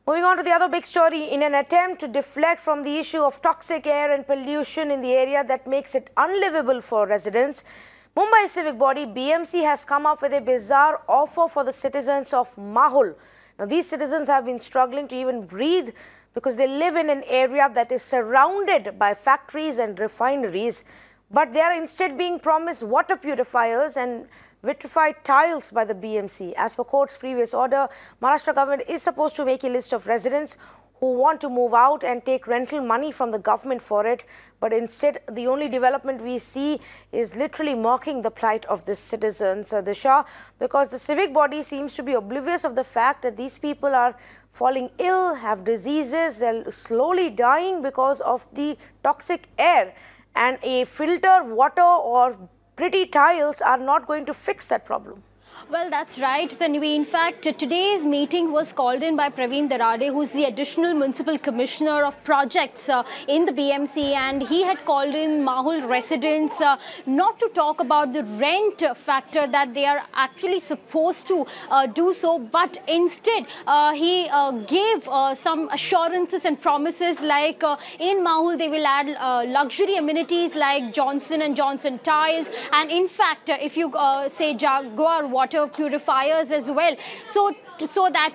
Moving on to the other big story, in an attempt to deflect from the issue of toxic air and pollution in the area that makes it unlivable for residents, Mumbai civic body BMC has come up with a bizarre offer for the citizens of Mahul. Now, these citizens have been struggling to even breathe because they live in an area that is surrounded by factories and refineries, but they are instead being promised water purifiers and vitrified tiles by the BMC. As per court's previous order, Maharashtra government is supposed to make a list of residents who want to move out and take rental money from the government for it. But instead, the only development we see is literally mocking the plight of the citizens, Disha, because the civic body seems to be oblivious of the fact that these people are falling ill, have diseases, they're slowly dying because of the toxic air, and a filter water or pretty tiles are not going to fix that problem. Well, that's right, Tanvi. In fact, today's meeting was called in by Praveen Darade, who's the additional municipal commissioner of projects in the BMC, and he had called in Mahul residents not to talk about the rent factor that they are actually supposed to do so, but instead he gave some assurances and promises like in Mahul they will add luxury amenities like Johnson & Johnson tiles, and in fact if you say Jaguar water purifiers as well, so that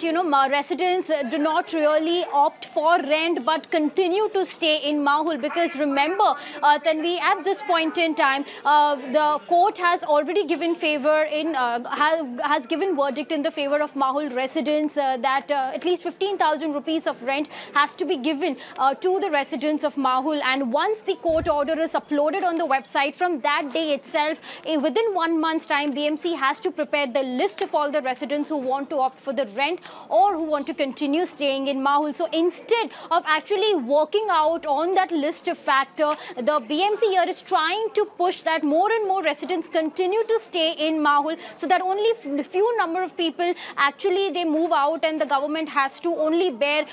residents do not really opt for rent but continue to stay in Mahul. Because remember, Tanvi, at this point in time the court has already given favor in has given verdict in the favor of Mahul residents that at least 15,000 rupees of rent has to be given to the residents of Mahul, and once the court order is uploaded on the website, from that day itself, within 1 month's time, BMC has to prepare the list of all the residents who want to opt for the rent or who want to continue staying in Mahul. So instead of actually working out on that list of factor, the BMC here is trying to push that more and more residents continue to stay in Mahul, so that only few number of people actually they move out, and the government has to only bear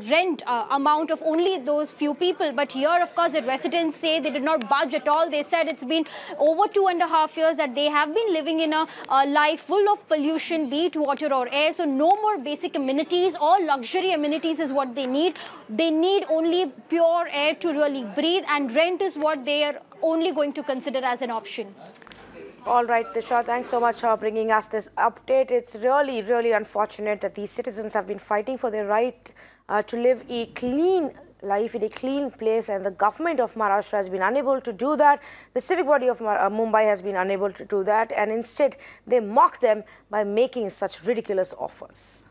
rent amount of only those few people. But here, of course, the residents say they did not budge at all. They said it's been over 2.5 years that they have been living in a life full of pollution, be it water or air. So no more basic amenities or luxury amenities is what they need. They need only pure air to really breathe, and rent is what they are only going to consider as an option. All right, Disha, thanks so much for bringing us this update. It's really, really unfortunate that these citizens have been fighting for their right to live a clean life in a clean place, and the government of Maharashtra has been unable to do that. The civic body of Mumbai has been unable to do that, and instead they mock them by making such ridiculous offers.